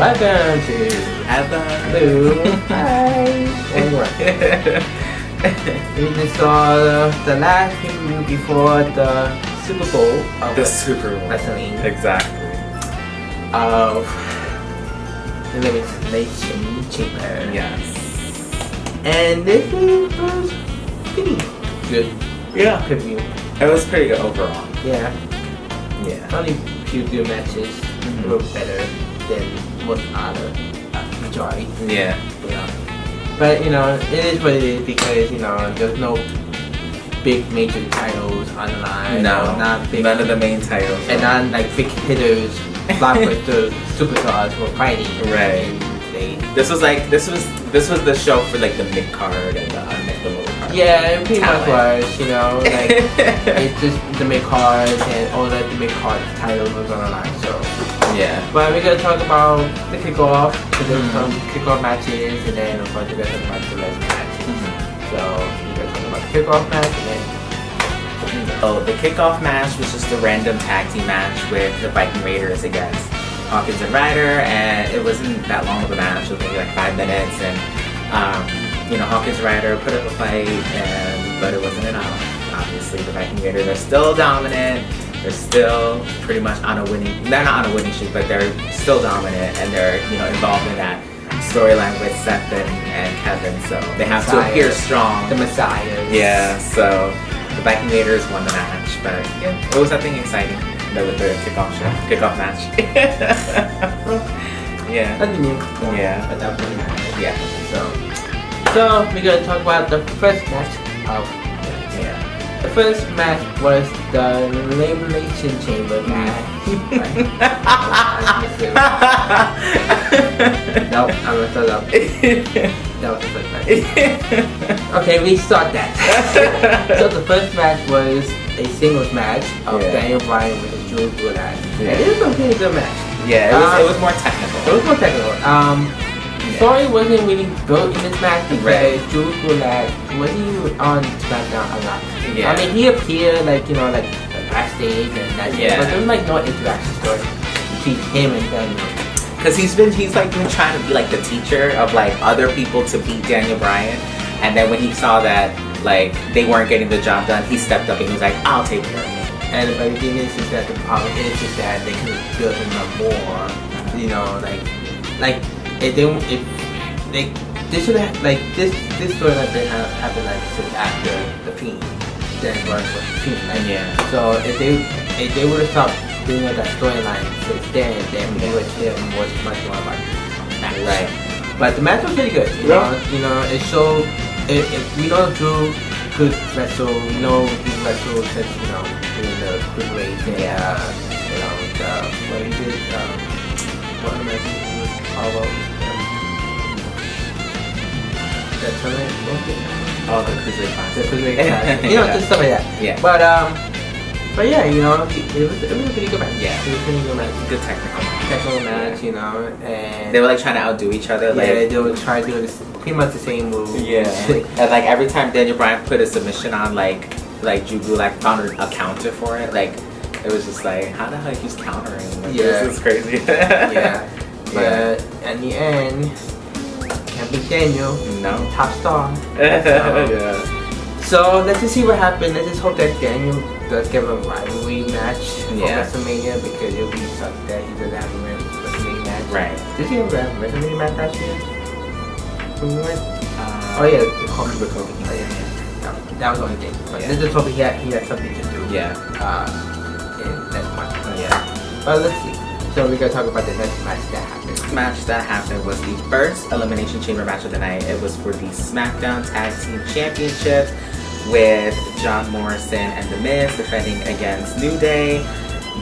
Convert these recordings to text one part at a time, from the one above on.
Welcome to Evalou. Hi. Anyway, we just saw the last preview before the Super Bowl. The Super Bowl. Wrestling. Exactly. Of Elimation Chamber. Yes. And this was pretty good. Yeah. Preview. It was pretty good overall. Yeah. Yeah. Only few good matches were better than most other majority. Yeah. But it is what it is because there's no big major titles on the line. No, not big, none of the main titles. and not like big hitters, blockbuster superstars were fighting. Right. This was the show for like the mid card and the lower card. Yeah, it pretty much Talent. was. Like it's just the mid cards and all that the mid card titles was on the line. So yeah. but we're gonna talk about the kickoff. So there's some kickoff matches, and then of course we're gonna talk about the rest matches. So we're gonna talk about the kickoff match, and then the kickoff match was just a random tag team match with the Viking Raiders against Hawkins and Ryder, and it wasn't that long of a match. It was maybe like 5 minutes, and Hawkins and Ryder put up a fight, but it wasn't enough. Obviously, the Viking Raiders are still dominant. They're still pretty much on a winning. They're not on a winning streak, but they're still dominant, and they're involved in that storyline with Seth and Kevin. So they have to appear strong. the Messiah. Yeah. So the Viking Raiders won the match, but yeah, it was nothing exciting. With the kickoff match. Yeah. Nothing new. Yeah. But that was really nice. Yeah. So we're gonna talk about the first match of the first match was the Elimination Chamber match. Nope, I messed that up. That was the first match. Okay, we start that. So the first match was a singles match of Daniel Bryan with Drew Gulak. And it was a really good match. Yeah, it was more technical. It was more technical. Story wasn't really built in this match because Drew Gulak wasn't on SmackDown a lot. Yeah. I mean, he appeared like backstage and that's it, but there was like no interaction story between him and Daniel. Because he's been trying to be like the teacher of like other people to beat Daniel Bryan, and then when he saw that like they weren't getting the job done, he stepped up and he was like, "I'll take care of it." And the funny thing is that the problem is that they could have built him up more. This should have this storyline been happened like since after the Fiend, then was the Fiend. So if they would have stopped doing that storyline since then we would hear much more about the match. Right. But the match was pretty good. It showed. We know Drew could wrestle. We know he wrestled since doing the cruiserweight and what he did. What the match was all about. The tournament. Oh, the cruiserweight class. The cruiserweight class. Just stuff like that. Yeah. But yeah, it was a pretty good match. Yeah. It was a pretty good match. Good technical Match, and they were like trying to outdo each other. Yeah, they would try to do pretty much the same move. Yeah. And like every time Daniel Bryan put a submission on, like Drew Gulak found a counter for it. Like it was just like, how the heck he's countering? Like, this is crazy. Yeah. But in the end, can't beat Daniel. No. Top star. Yeah. So let's just see what happens. Let's just hope that Daniel does get a rivalry match for WrestleMania because it'll be sucked that he doesn't have a WrestleMania match. Right. Did he have a WrestleMania match last year? When we went? The Kofi with Kofi. Oh yeah. That was the only thing. But let's just hope he had something to do. Yeah. In next month. Yeah. But let's see. So we're gonna talk about the next match that happened. The match that happened was the first Elimination Chamber match of the night. It was for the SmackDown Tag Team Championships with John Morrison and The Miz defending against New Day,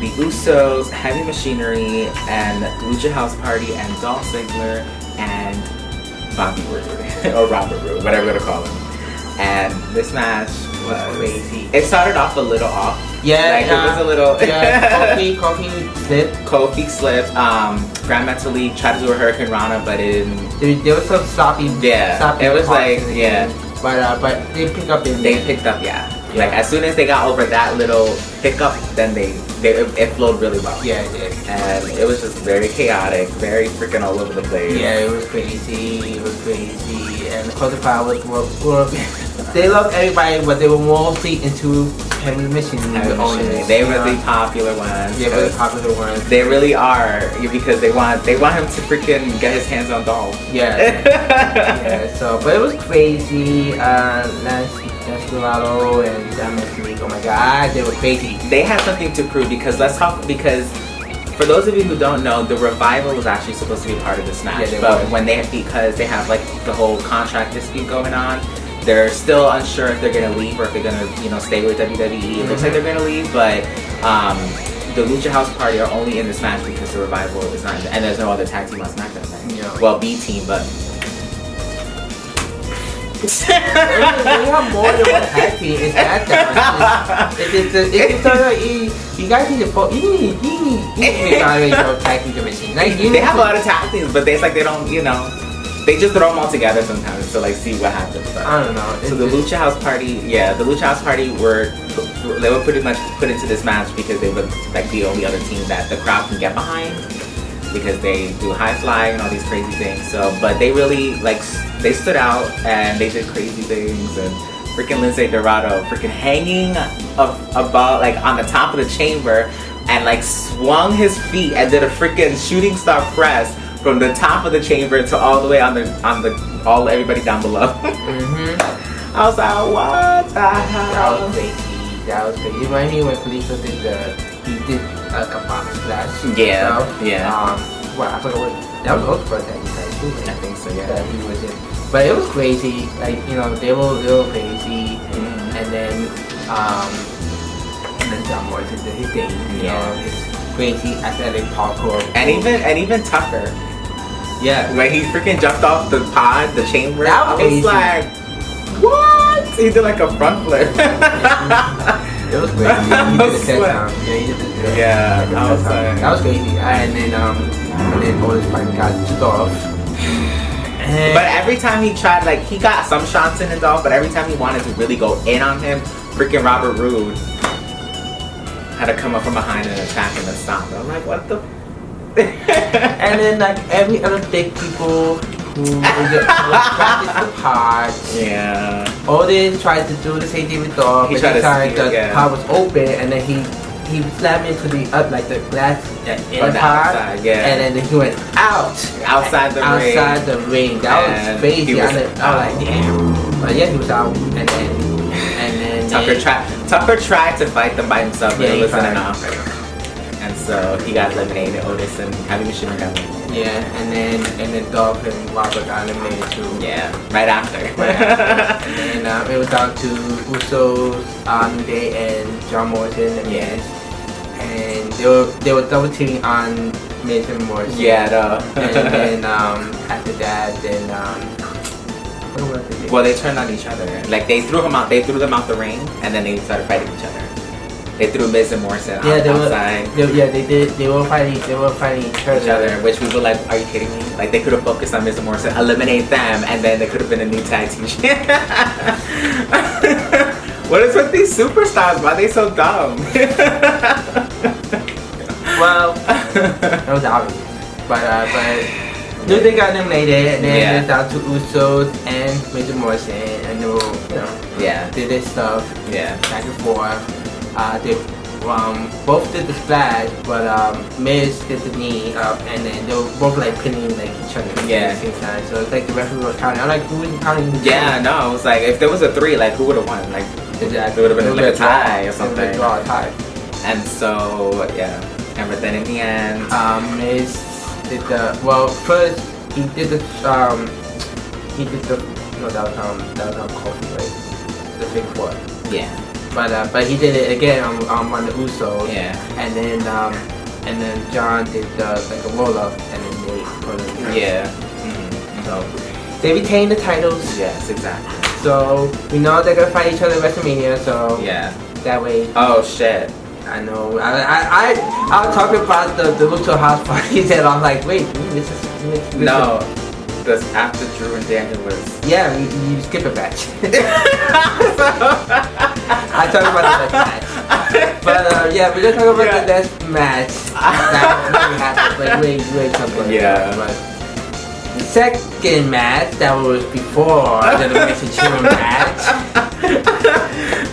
the Usos, Heavy Machinery, and Lucha House Party, and Dolph Ziggler, and Bobby Roode, or Robert Roode, whatever we're gonna call him. And this match was crazy. It started off a little off. Yeah, it was a little. Kofi slipped. Kofi slipped. Grand Metalik tried to do a Hurricane Rana, but it didn't. There was some sloppy. Yeah, sloppy it was like But they picked up. They picked up, yeah. Yeah. Like as soon as they got over that little hiccup, then it flowed really well. Yeah, it did. And it was just very chaotic, very freaking all over the place. Yeah, it was crazy. It was crazy. And the Cult of Power were they loved everybody, but they were mostly into heavy missions. They were the popular ones. They were the popular ones. They really are, because they want him to freaking get his hands on dolls. Yeah. Yeah. So, but it was crazy. Evalou and Dominic, oh my God, they were crazy. They had something to prove, because for those of you who don't know, the Revival was actually supposed to be part of this match, because they have like the whole contract dispute going on, they're still unsure if they're gonna leave or if they're gonna stay with WWE. It looks like they're gonna leave, but the Lucha House Party are only in this match because the Revival is not, and there's no other tag team on SmackDown. Right? Yeah. Well, B team, but. We have more than one tag team in SmackDown. You guys need to you need to evaluate your tag team division. Like, they have a lot of tag teams, but it's like they don't, they just throw them all together sometimes to like see what happens. But, I don't know. So the Lucha House Party, the Lucha House Party were pretty much put into this match because they were like the only other team that the crowd can get behind, because they do high fly and all these crazy things. So, but they really they stood out and they did crazy things. And freaking Lindsay Dorado freaking hanging above, like on the top of the chamber, and like swung his feet and did a freaking shooting star press from the top of the chamber to all the way on everybody down below. I was like, what the hell? That was crazy. That was crazy. It reminded me when Felicia did a kabam splash. Yeah. Well, I forgot what that was also for a tag team too. I think so. Yeah. That he was in. But it was crazy. Like, they were crazy. And then John Morrison did his thing. His crazy athletic parkour. And even Tucker. Yeah. When he freaking jumped off the pod, the chamber, that was crazy. Like, what? He did like a front flip. It was crazy. He did a set down. Yeah, he did the I was like, that was crazy. And then Otis finally got took off. But every time he tried, like, he got some shots in his off, but every time he wanted to really go in on him, freaking Robert Roode had to come up from behind and attack him and stop him. I'm like, what the? And then like every other big people who practice the pod. Yeah. Otis tried to do the same thing with Dog, but the pod was open, and then he slammed into the glass in the pod, and then he went outside the ring. That was crazy. I was like, damn. But yeah, he was out, and then Tucker tried to fight them by himself, but it wasn't enough. And so he got eliminated. Otis and Heavy Machine got eliminated. Yeah, and then Dog and Robert got eliminated too. Yeah, right after. And then it was down to Usos, New Day, and John Morrison and Miz. And they were double teaming on Miz and Morrison. Yeah, And then after that, then what was it? Well, they turned on each other. Like they threw them out the ring, and then they started fighting each other. They threw Miz and Morrison outside. They were fighting each other. Which we were like, are you kidding me? Like they could have focused on Miz and Morrison, eliminate them, and then they could have been a new tag team. What is with these superstars? Why are they so dumb? Well, that was obvious. But New Day got eliminated, and then it's down to Usos and Miz and Morrison, and they were, did this stuff, back and forth. They both did the splash, but Miz did the knee up, and then they were both like pinning like each other at the same time. So it's like the referee was counting. I'm like, who was counting? No, it was like if there was a 3, like who would have won? Like it would have been like a tie or something. It would tie. And so but then in the end, Miz did first he did the that was Kofi, right? The big 4. Yeah. But he did it again on the Usos. Yeah. And then John did like a roll up, and then they put it. Yeah. So they retained the titles. Yes, exactly. So we know they're gonna fight each other at WrestleMania. So that way. Oh shit. I know. I was talking about the Lucha House Party, and I'm like, wait, this is no. Because after Drew and Daniel was... Yeah, you skip a match. I talk about the next match. But yeah, we're gonna talk about the next match. That really happened, like way something. Yeah. But the second match that was before the Elimination Chamber match.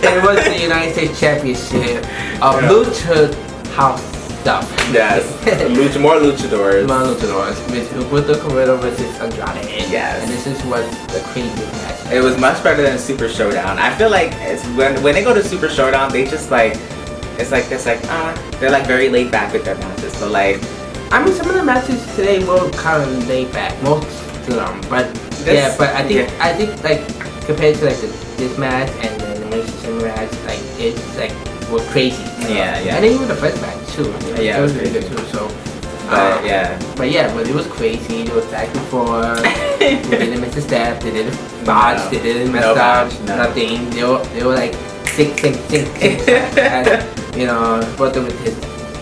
It was the United States Championship of Lucha House stuff. Yes. More luchadors. More luchadors. With Humberto Carrero versus Andrade. Yes. And this is what the craziest match. It was much better than Super Showdown. I feel like it's when they go to Super Showdown, they just like they're like very laid back with their matches. But like, I mean, some of the matches today were kind of laid back, most of them. But I think like compared to like this match and the Elimination match, like it's like were crazy. Yeah. And even the first match too. It was really good too. So. But it was crazy. It was back and forth. They didn't miss a step. They didn't botch. They didn't mess up. Nothing. They were like sink. And, you know, both with his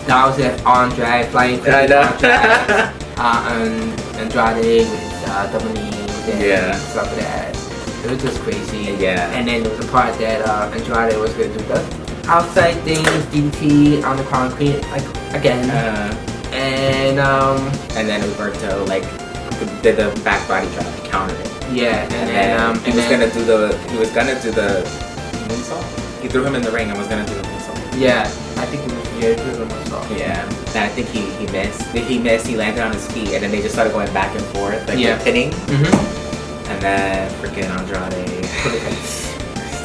dogs at on drag, flying through on drag. And Andrade with Dominique and stuff like that. It was just crazy. Yeah. And then there was a part that Andrade was going to do the outside things, DDT on the concrete, like again. And then Roberto like did the back body drop to counter it. Yeah, and he was gonna do the moonsault. He threw him in the ring and was gonna do the moonsault. Yeah, I think it was the moonsault. Yeah, and I think he missed. He missed. He landed on his feet, and then they just started going back and forth, like pinning. And then freaking Andrade.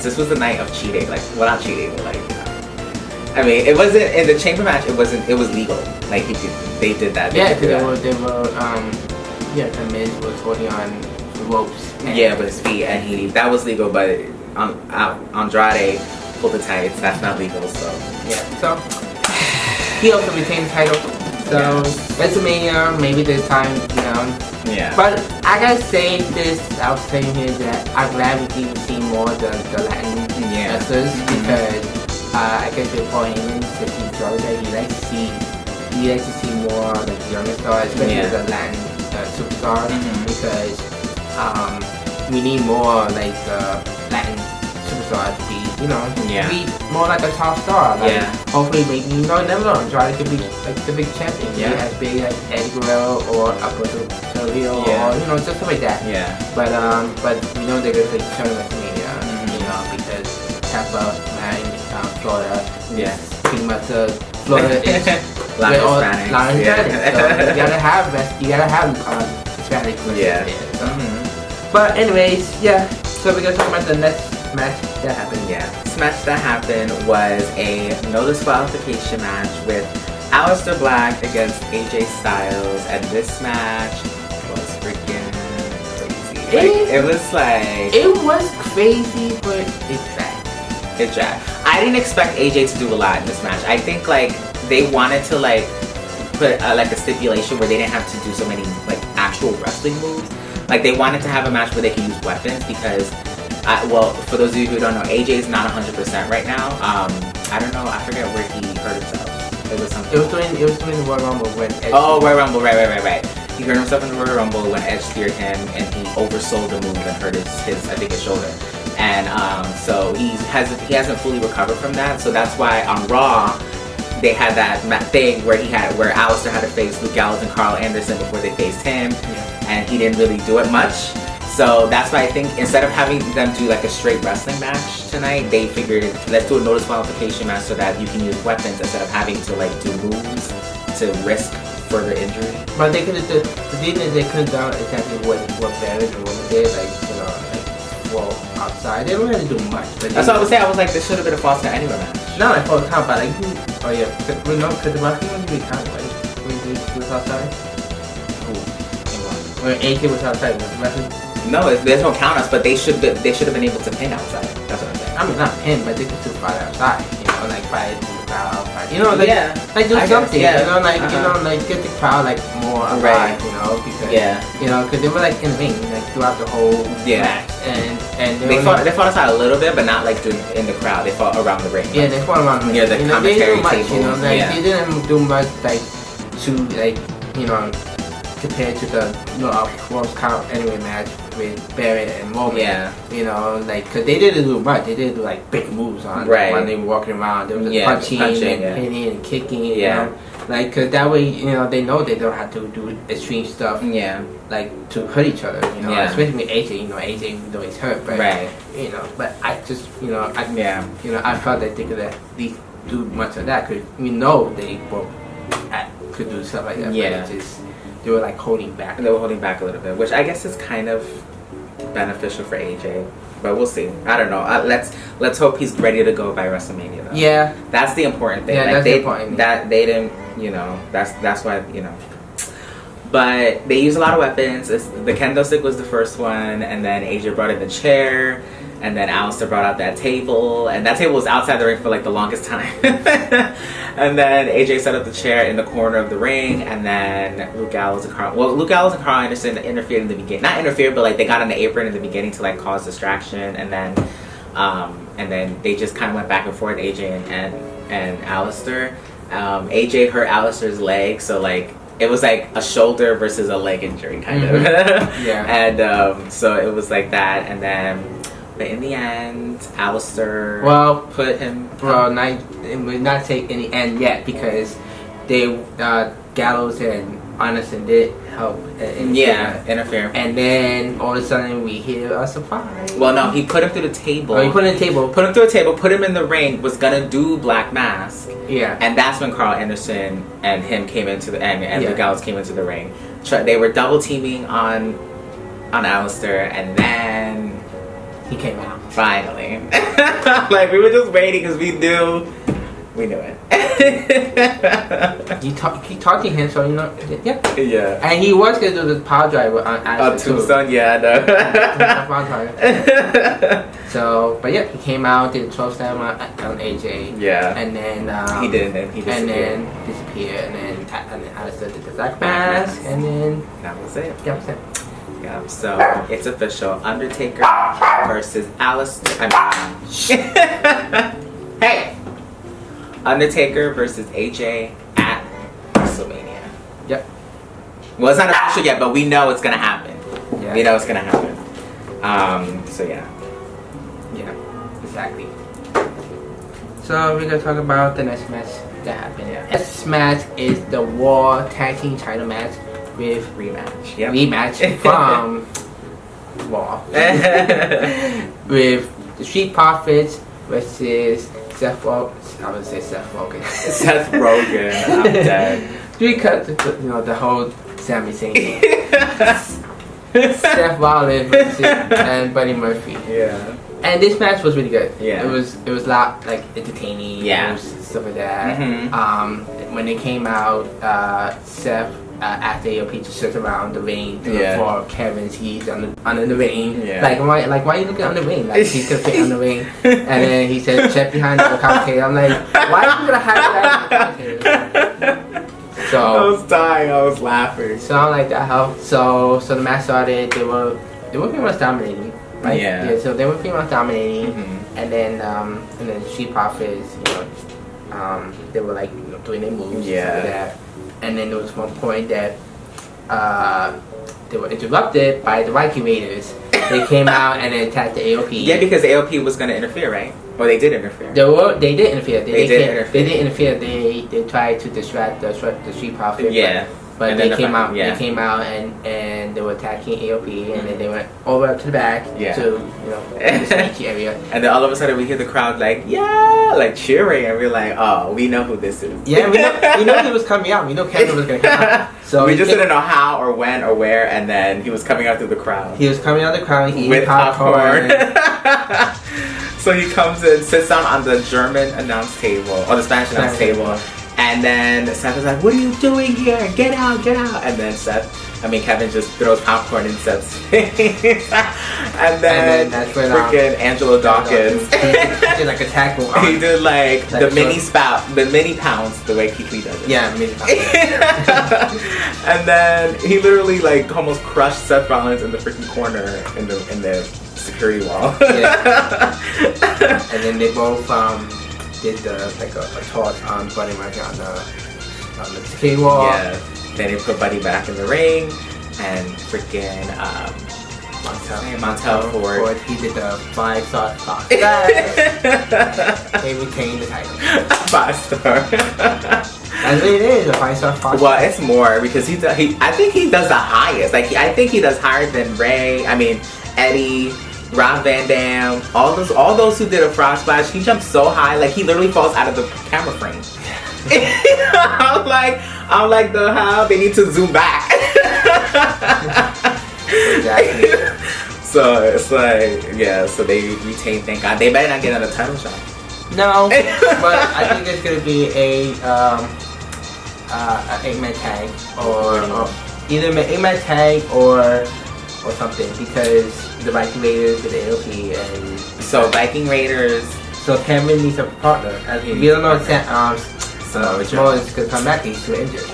This was the night of cheating. Like, well, not cheating, but like. I mean, it wasn't in the chamber match. It was legal. Like they did that. Yeah, because they were the Miz was holding on the ropes. Yeah, with his feet, and that was legal. But Andrade pulled the tights. That's not legal. So so he also retained the title. So WrestleMania, maybe this time, you know. Yeah. But I gotta say this. I was saying here that I'm glad we didn't see more of the Latin wrestlers because. I guess before Heyman, since he's Georgia, he likes to see more like younger stars, especially the Latin superstars, because we need more like Latin superstars to be, be more like a top star. Like, hopefully, maybe never know. Andrade could be like the big champion. Yeah. As big as Eddie Guerrero or Alberto Del Rio, or just stuff like that. Yeah. But we know they're gonna play WrestleMania, because Tampa, Florida, pretty much Florida is Latin Hispanic. So you gotta have Hispanic there. So. But anyways, so we're gonna talk about the next match that happened. This match that happened was a no disqualification match with Aleister Black against AJ Styles, and this match was freaking crazy. It was crazy, but it dragged. I didn't expect AJ to do a lot in this match. I think like they wanted to like put like a stipulation where they didn't have to do so many like actual wrestling moves. Like they wanted to have a match where they can use weapons because, for those of you who don't know, AJ is not 100% right now. I don't know. I forget where he hurt himself. It was something. It was during the Royal Rumble when Edge. Oh, Royal Rumble, right. He hurt himself in the Royal Rumble when Edge speared him and he oversold the move and hurt his shoulder. And so he hasn't fully recovered from that. So that's why on Raw they had that thing where Aleister had to face Luke Gallows and Carl Anderson before they faced him, and he didn't really do it much. So that's why I think instead of having them do like a straight wrestling match tonight, they figured let's do a no disqualification match so that you can use weapons instead of having to like do moves to risk further injury. But they could have done exactly what Barrett and Roman did, outside. They don't have to do much. That's what I was saying. I was like, this should have been a false count anywhere match. Not like false count, but like, because the marketing wouldn't be count, right? When he was outside? Who? When AK was outside, was the wrestling? No, there's no count outs, but they should have been able to pin outside. That's what I'm saying. I mean, not pin, but they could still fight outside. Like fight to the crowd, do something. Get the crowd like more alive, because because they were like in the ring like throughout the whole match, and they fought outside a little bit, but not like in the crowd. They fought around the ring. Yeah, they fought around the ring. Near the commentary table. They didn't do much to compared to the World Count Anywhere match with Barrett and Roman. Yeah. You know, like, cause they didn't do much. They didn't do like big moves on when they were walking around. They was punching and hitting and kicking. You know? Like, cause that way, you know, they know they don't have to do extreme stuff. Yeah. Like to hurt each other. You know, especially with AJ. You know, AJ even though he's hurt, but you know, but I just, you know, I felt that they could at least do much of that. Cause we know they both could do stuff like that. Yeah. But it just, they were like holding back. They were holding back a little bit, which I guess is kind of beneficial for AJ. But we'll see. I don't know. Let's hope he's ready to go by WrestleMania though. Yeah. That's the important thing. Yeah, like that's the important thing. That they didn't, you know, that's why, you know. But they use a lot of weapons. The kendo stick was the first one, and then AJ brought in the chair, and then Alistair brought out that table, and that table was outside the ring for like the longest time. And then AJ set up the chair in the corner of the ring, and then Luke Gallows and Carl Anderson interfered in the beginning. Not interfered, but like they got on the apron in the beginning to like cause distraction, and then they just kind of went back and forth, AJ and Alistair. AJ hurt Alistair's leg, so like it was like a shoulder versus a leg injury kind of. And so it was like that, and then but in the end, Alistair put him. We're not take any end yet because they Gallows and Anderson did help. Interfere. And then all of a sudden we hear a surprise. Well, no, he put him through the table. He put him in the table. Put him through a table. Put him in the ring. Was gonna do Black Mask. Yeah. And that's when Carl Anderson and him came into the and the Gallows came into the ring. They were double teaming on Alistair, and then he came out. Finally. Like, we were just waiting because we knew it. You talked to him, so you know. Yeah. And he was going to do the power driver on Alistair Tombstone, So, but yeah, he came out, did a 12-stab on AJ. Yeah. And then he disappeared. And then Alistair did the Black Mask, and then that was it. That was it. Yeah, so it's official. Undertaker versus Alistair. Hey! Undertaker versus AJ at WrestleMania. Yep. Well, it's not official yet, but we know it's gonna happen. Yeah. We know it's gonna happen. So yeah. Yeah, exactly. So we're gonna talk about the next match that happened. Yeah. This match is the War Tag Team Title match with rematch from Raw with the Street Profits versus Seth Rogen. I would say Seth Rogen. Seth Rogen. I'm dead. Because you know the whole Sami Zayn. Seth Rollins versus and Buddy Murphy. Yeah. And this match was really good. Yeah. It was a lot like entertaining. Yeah. Stuff like that. Mm-hmm. When they came out, Seth after AOP just sits around the ring for Kevin's he's under the ring. Yeah. Like why are you looking on the ring? Like he could fit on the ring. And then he said check behind the commentator. I'm like, why are you gonna have that in the commentator? So I was dying, I was laughing. So I'm like that helped. So the match started, they were pretty much dominating. Right? Yeah, so they were pretty much dominating. And then Street Profits, you know, they were like, you know, doing their moves. Yeah. Like that. And then there was one point that they were interrupted by the Viking Raiders. They came out and they attacked the AOP. Yeah, because AOP was going to interfere, right? Or they did interfere. They did interfere. They did interfere. They tried to distract the Street Profits. Yeah. But they came out. Yeah. They came out and they were attacking AOP, and then they went over to the back to the stage area. And then all of a sudden we hear the crowd like like cheering, and we're like, oh, we know who this is. Yeah, we know he was coming out. We know Kevin was gonna come out. So we just didn't know how or when or where, and then he was coming out through the crowd. He was coming out of the crowd. He with popcorn. So he comes in, sits down on the German announce table or the Spanish announce table. And then Seth was like, what are you doing here? Get out, get out. And then Kevin just throws popcorn in Seth's face. and then that's when freaking Angelo Dawkins. He did like a tackle. He did like the mini pounds, the way Keith Lee does it. Yeah, mini pounds. And then he literally like almost crushed Seth Rollins in the freaking corner in the security wall. Yeah. And then they both did a toss on Buddy Murphy on the security wall. Yeah. Then they put Buddy back in the ring, and freaking Montel Ford. He did the 5-star Fox. They retained the title. 5-star. That's what it is, a 5-star Fox. Well, it's more because I think he does the highest. Like I think he does higher than Ray. I mean, Eddie, Rob Van Dam, all those who did a frog splash. He jumps so high, like he literally falls out of the camera frame. I'm like, how they need to zoom back. Exactly. So it's like, yeah. So they retain. Thank God. They better not get another title shot. No, but I think it's gonna be a 8-man tag or either an 8-man tag or something, because the Viking Raiders with the AOP and so Viking Raiders. So Cameron needs a partner. As we don't know if Samoa is gonna come back. He's too injured.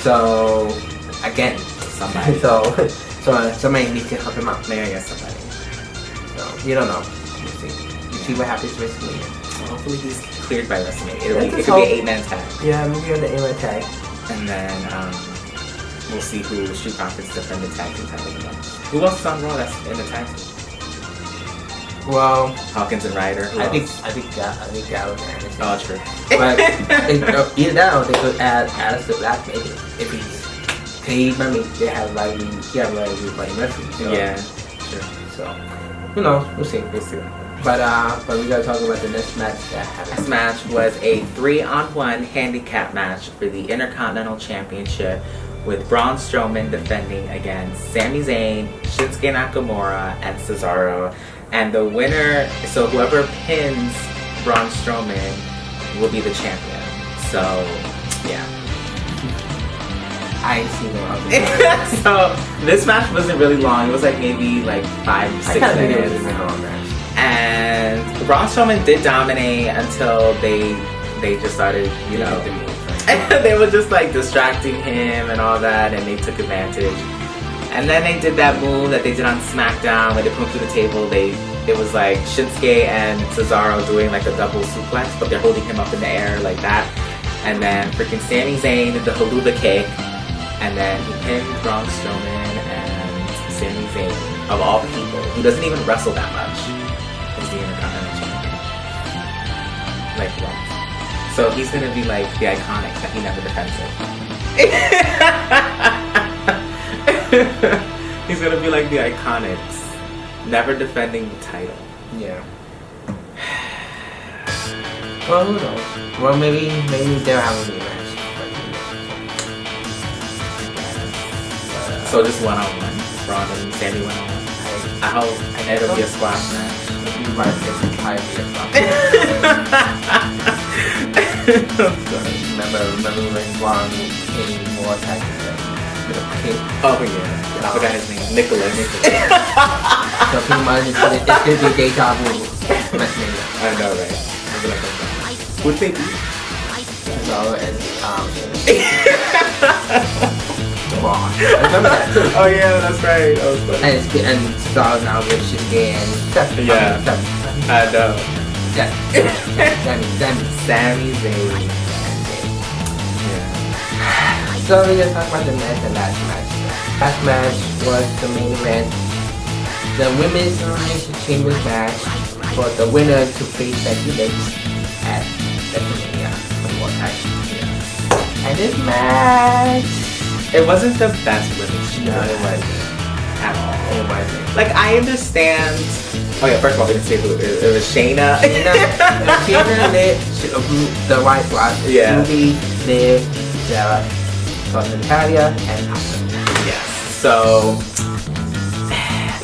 So again, somebody. So somebody needs to help him out. Maybe I guess somebody. So we don't know. We'll see what happens with WrestleMania. Hopefully he's cleared by WrestleMania. It could be an 8-man tag. Yeah, maybe on the 8-man tag. And then we'll see who the Street Profits defend the tag team title against. Who else is on Raw that's in the tag team? Well, Hawkins and Ryder. I think Gallows and Anderson. Oh, true. But either that or they could add Aleister Black maybe if he's. Remember they have rivalry with Buddy Murphy. So, yeah, sure. So who knows? We'll see. But we gotta talk about the next match that happened. This match was a 3-on-1 handicap match for the Intercontinental Championship, with Braun Strowman defending against Sami Zayn, Shinsuke Nakamura, and Cesaro. And the winner, so whoever pins Braun Strowman will be the champion. So, yeah. I ain't seen no other. So, this match wasn't really long. It was like maybe like 5-6 minutes. And Braun Strowman did dominate until they just started, you know, they were just like distracting him and all that, and they took advantage. And then they did that move that they did on SmackDown where they put him through the table. It was like Shinsuke and Cesaro doing like a double suplex, but they're holding him up in the air like that. And then freaking Sami Zayn did the haluva kick, and then he pinned Braun Strowman and Sami Zayn, of all people, who doesn't even wrestle that much, is the Intercontinental Champion. Like what? So he's gonna be like the Iconic that he never defends it. He's gonna be like the Iconics, never defending the title. Yeah. Well, who knows? Well, maybe they'll have a rematch. So just one-on-one, Braun and Sami one-on-one. I hope it'll be a squash match. You might get some high Remember when Braun came more attacking with a kick? Oh yeah, I forgot his name. Nicholas. So pretty much it's gonna be deja vu. I know, right? Who'd they beat? So and Braun. I remember that too. Oh yeah, that's right. That was funny. And Cesaro now with Shinsuke and Seth. Yeah. I know. Sami Zayn. Yeah. So we're gonna talk about the last match. Last match was the main event. The Women's Elimination Chambers match for the winner to face Becky Lynch at WrestleMania 21 times. Yeah. And this match, it wasn't the best women's match. No, it wasn't at all. It wasn't. Like, I understand. Oh yeah, first of all, we didn't say who it was. Shayna. Shayna lit the White Rock. Yeah. Ruby, Liv, Sarah, Natalia, and Asuka. Yes. So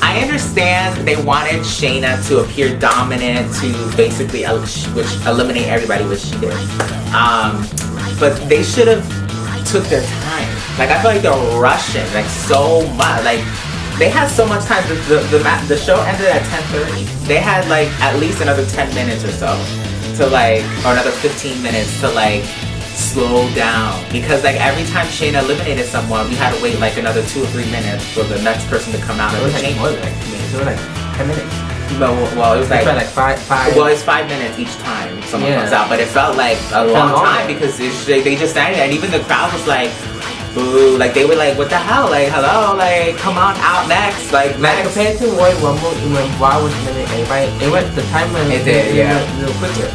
I understand they wanted Shayna to appear dominant, to basically eliminate everybody, which she did. But they should have took their time. Like, I feel like they're rushing like so much. Like, they had so much time. The show ended at 10:30. They had like at least another 10 minutes or so to like, or another 15 minutes to like slow down, because like every time Shayna eliminated someone, we had to wait like another 2 or 3 minutes for the next person to come out of the chain. It was like 2 minutes. It was like 10 minutes. No, well, it was like five. Well, it's 5 minutes each time someone comes out, but it felt like a long time because they just sang it, and even the crowd was like, boo. Like they were like, what the hell? Like hello, like come on out next. Like compared to Royal Rumble, when Raw was limited, it went the time when it did, a little quicker.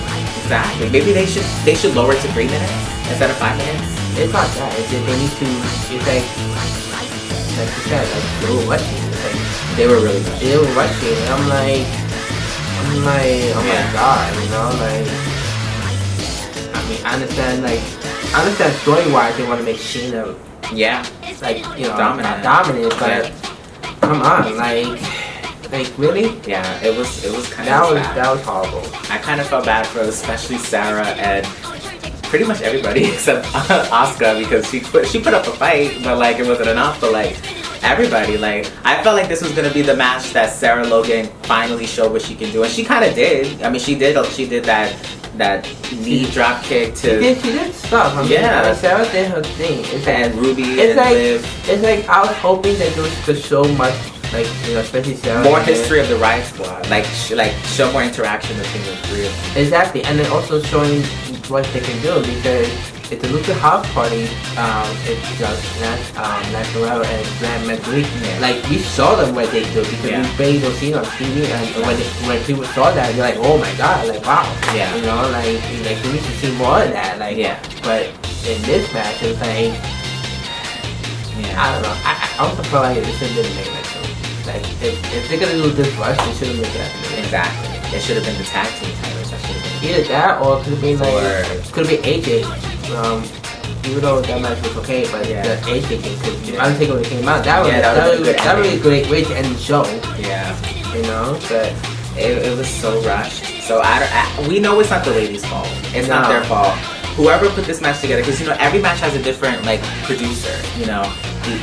Exactly. Maybe they should lower it to 3 minutes instead of 5 minutes. It's not that. It's that they need to. It's like you said, like they were rushing. It's like they were really rushing. They were rushing, and I'm like, oh my god, you know, like. I mean, I understand story-wise they want to make Shayna, like you know, dominant, but come on, like really? Yeah, it was kind of bad. That was horrible. I kind of felt bad for especially Sarah and pretty much everybody except Asuka because she put up a fight, but like it wasn't enough. But like everybody, like I felt like this was gonna be the match that Sarah Logan finally showed what she can do, and she kind of did. I mean, she did that knee drop kick to. She did stuff. I mean, Sarah did her thing. And Ruby and Liv. It's like I was hoping that there was to show much, like you know, especially Sarah. More history of the Riot Squad, like show more interaction between the three of them. Exactly, and then also showing what they can do because it's a Lucha House Party. It's just National and Grand Madrid. Yeah. Like we saw them what they do because we barely don't see it on TV, and when people saw that, you're like, oh my god, like wow, you know, like we need to see more of that, like But in this match, it's like, I don't know. I also feel like it should have been made like Like if they're gonna do this rush, they should have made that. Exactly. It should have been the tag team titles. That should have been either that or it could have been like could have been AJ. Even though that match was okay, but the AJ thing could Undertaker when it came out, that was a great way to end the show. Yeah. You know, but it was so rushed. So we know it's not the ladies' fault. It's not their fault. Whoever put this match together, because you know every match has a different like producer. You know,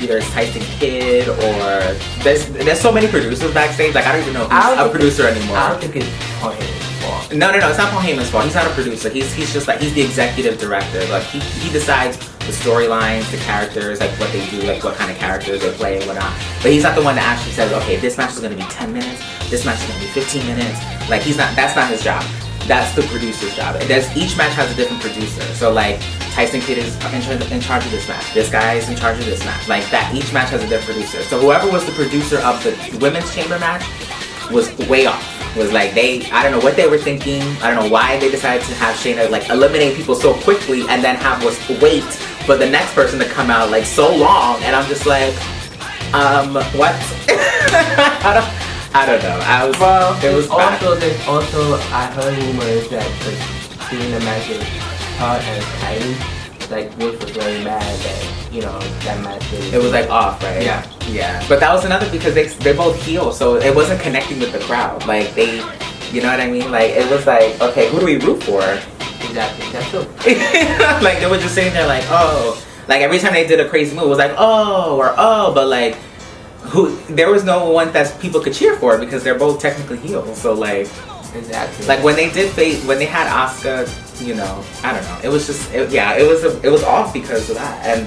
either it's Tyson Kidd or there's so many producers backstage. Like I don't even know who's a producer anymore. I don't think it's Paul Heyman's fault. No, it's not Paul Heyman's fault. He's not a producer. He's just like he's the executive director. Like he decides the storylines, the characters, like what they do, like what kind of characters they play and whatnot. But he's not the one that actually says, okay, this match is going to be 10 minutes. This match is going to be 15 minutes. Like that's not his job. That's the producer's job. Each match has a different producer. So like Tyson Kidd is in charge of this match. This guy is in charge of this match. Like that, each match has a different producer. So whoever was the producer of the women's chamber match was way off. Was like I don't know what they were thinking. I don't know why they decided to have Shayna like eliminate people so quickly and then have us wait for the next person to come out like so long. And I'm just like, what? I don't know. There's also I heard rumors that like during the match with her and Kylie, like Rich was very mad that that match was like off, right? Yeah. But that was another because they're both heel, so it wasn't connecting with the crowd. Like you know what I mean? Like it was like, okay, who do we root for? Exactly. That's true. Like they were just sitting there like, oh, like every time they did a crazy move, it was like, oh, or oh, but like. There was no one that people could cheer for because they're both technically heels. So like, exactly. Like when they had Asuka, I don't know. It was just, it was off because of that. And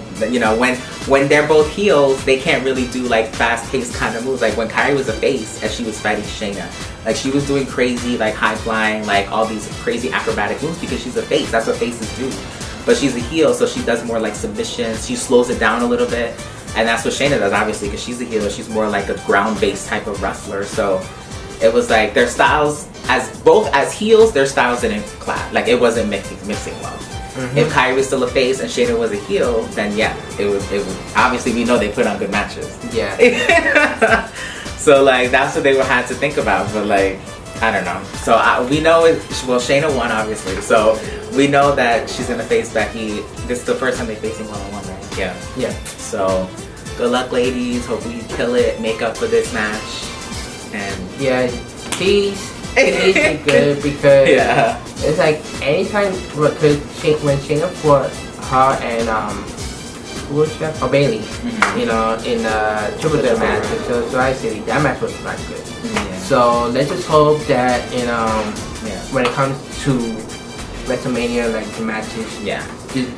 when they're both heels, they can't really do like fast-paced kind of moves. Like when Kairi was a face and she was fighting Shayna, like she was doing crazy like high flying, like all these crazy acrobatic moves because she's a face. That's what faces do. But she's a heel, so she does more like submissions. She slows it down a little bit. And that's what Shayna does, obviously, because she's a healer. She's more like a ground-based type of wrestler. So it was like their styles, as heels, their styles didn't clash. Like it wasn't mixing well. Mm-hmm. If Kairi was still a face and Shayna was a heel, then yeah, it was. Obviously, we know they put on good matches. Yeah. So like that's what they would have to think about. But like I don't know. So we know Shayna won, obviously. So we know that she's gonna face Becky. This is the first time they're facing one-on-one, right? Yeah. So. Good luck, ladies. Hope you kill it. Make up for this match. And yeah, these are good because it's like anytime when Shayna fought her and who was that? Oh, Bailey. Mm-hmm. In the triple threat match. So I say that match was not good. Mm-hmm. So let's just hope that when it comes to WrestleMania, like the matches,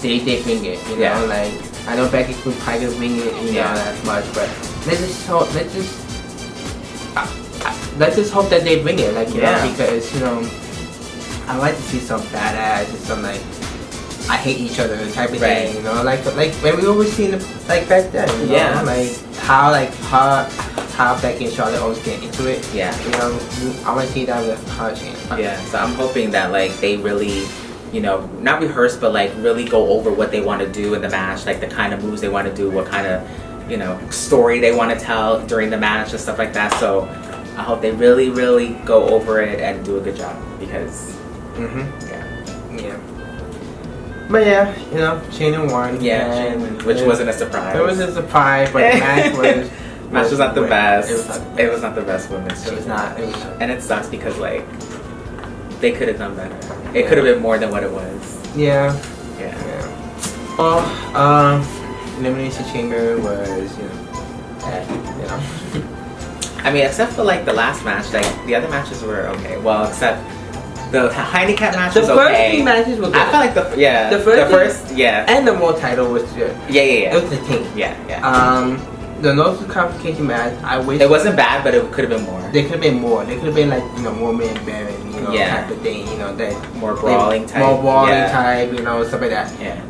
they bring it. Like. I know Becky could probably wing it, that much, but let's just hope that they bring it, like because I like to see some badass, some like I hate each other type of Right. thing, you know, like when we always seen like back then, you know, Yeah. like how Becky and Charlotte always get into it. Yeah. You know, I want to see that with her change. Yeah, so I'm hoping that like they really, you know, not rehearse, but like really go over what they want to do in the match, like the kind of moves they want to do, what kind of, you know, story they want to tell during the match and stuff like that. So I hope they really, really go over it and do a good job because, Yeah. But yeah, you know, Shayna won. yeah, and which wasn't a surprise. It was a surprise, but the match was. Match was not the best. It was not the best. It was not the best women's. It was not. It was not. And it sucks because like they could have done better. It could have been more than what it was. Yeah. Yeah. Well, Elimination Chamber was, you know. I mean, except for like the last match, like the other matches were okay. Well, except the handicap match was okay. The first three matches were good. I felt like the first and the World title was good. Yeah. It was the team. Yeah. The no disqualification match, I wish it wasn't bad, but it could have been more. There could have been more. There could have been like, you know, more man Baron, you know, Yeah. type of thing, you know, that More brawling type. more brawling Yeah. type, you know, stuff like that. Yeah.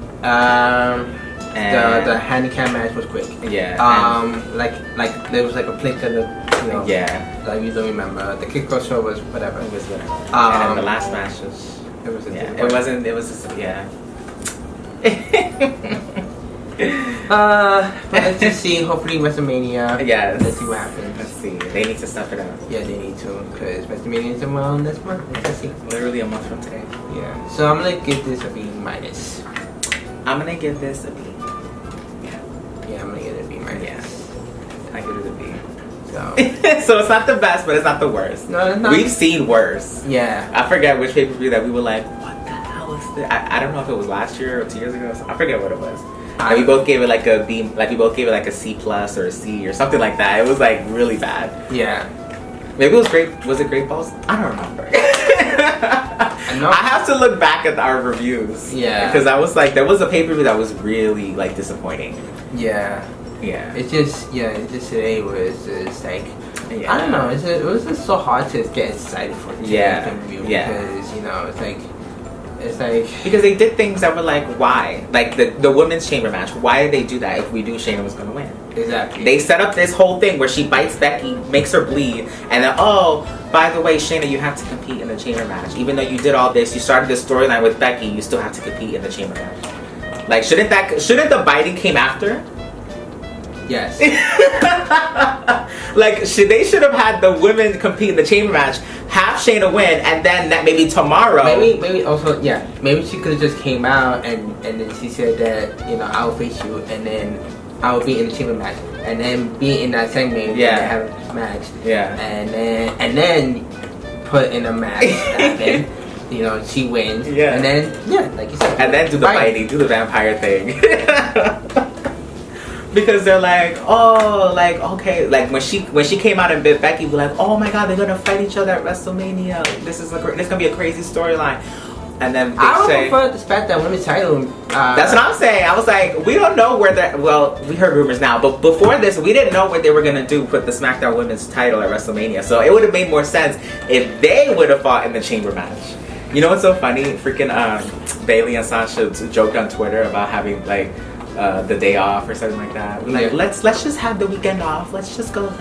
The handicap match was quick. Yeah. Like there was like a flick of the, you know. Yeah. Like you don't remember. The kick-off show was whatever. It was whatever. And then the last match was. It was. It wasn't. It was. Just, yeah. But let's just see. Hopefully WrestleMania. Yes. Let's see what happens. Let's see. They need to stuff it up. Yeah, they need to, because WrestleMania is around this month. Let's see. Literally a month from today. Yeah. So I'm gonna give this a B minus. I'm gonna give this a B. Yeah, I'm gonna give it a B minus. Yeah. I give it a B. So. So it's not the best, but it's not the worst. No, it's not. We've seen worse. Yeah. I forget which pay-per-view that we were like, what the hell is this? I don't know if it was last year or 2 years ago. I forget what it was. And we both gave it like a B, like we both gave it like a C plus or a C or something like that. It was like really bad. Yeah. Maybe it was great. Was it Great Balls? I don't remember. I have to look back at our reviews. Yeah. Because I was like, there was a pay-per-view that was really like disappointing. Yeah. Yeah. It's just today was just like, Yeah. I don't know. It was just so hard to get excited for the pay-per-view because, you know, it's like because they did things that were like, why? Like the women's chamber match. Why did they do that if we knew Shayna was gonna win? Exactly. They set up this whole thing where she bites Becky, makes her bleed, and then by the way, Shayna, you have to compete in the chamber match. Even though you did all this, you started this storyline with Becky, you still have to compete in the chamber match. Like shouldn't the biting came after? Yes. Like they should have had the women compete in the chamber match, have Shayna win, and then that maybe tomorrow. Maybe also maybe she could have just came out and then she said that, you know, I'll face you and then I'll be in the chamber match and then be in that segment and have a match. Yeah. And then put in a match and then, you know, she wins. Yeah. And then like you said. And then do the fighting, do the vampire thing. Because they're like, okay, like when she came out and bit Becky, we're like, oh my god, they're gonna fight each other at WrestleMania. This gonna be a crazy storyline. And then I would prefer the fact that women's title. That's what I'm saying. I was like, we don't know where that. Well, we heard rumors now, but before this, we didn't know what they were gonna do. Put the SmackDown Women's title at WrestleMania. So it would have made more sense if they would have fought in the chamber match. You know what's so funny? Freaking Bailey and Sasha joked on Twitter about having like. The day off or something like that. We're like, let's just have the weekend off. Let's go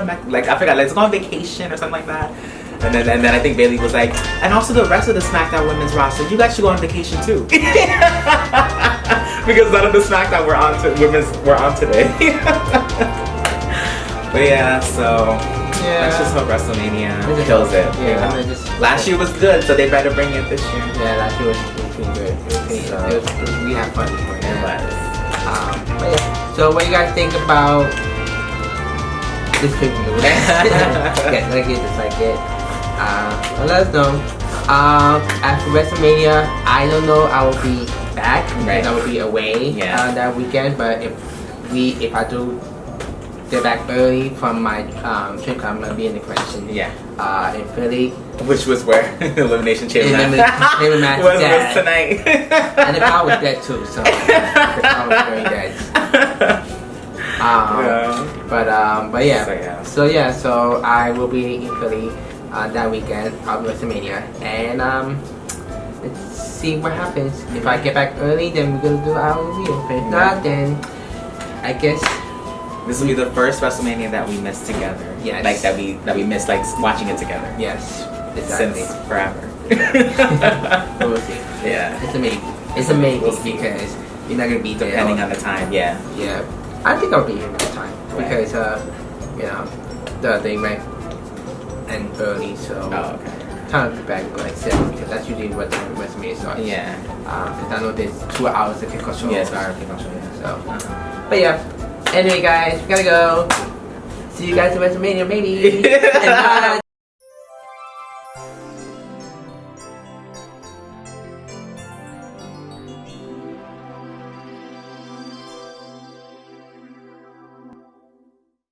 back. Like I forgot. Let's go on vacation or something like that. And then I think Bailey was like, and also the rest of the SmackDown Women's roster, you guys should go on vacation too. Because none of the SmackDown women's were on today. But yeah, so let's just hope WrestleMania kills it. Yeah. Last year was good, so they better bring it this year. Yeah, last year was pretty good. We had fun this morning. But yeah. So what do you guys think about this pay-per-view? Like it, dislike it. Let us know. After WrestleMania, I don't know. I will be back because I will be away that weekend. But if I do get back early from my trip, I'm gonna be in the convention. In Philly. Which was where Elimination Chamber match was tonight. And the crowd was dead too, so the crowd was very dead. But yeah. So I will be in Philly that weekend of WrestleMania, and let's see what happens. If I get back early, then we're gonna do our review. But if not, then I guess this will be the first WrestleMania that we missed together. Yes. Like that we missed like watching it together. yes, exactly. Since forever. We'll see. Yeah. It's amazing. It's amazing We'll see. because you're not gonna be there. Depending on the time, yeah. Yeah, I think I'll be here next time Right. because you know they might end early, so Oh, okay. time to be back like 7 because that's usually what the WrestleMania starts. Yeah. Because I know there's 2 hours to kick off show. Yeah, it's our kickoff show, yeah. So, but yeah. Anyway, guys, we gotta go. See you guys at WrestleMania, maybe. And bye.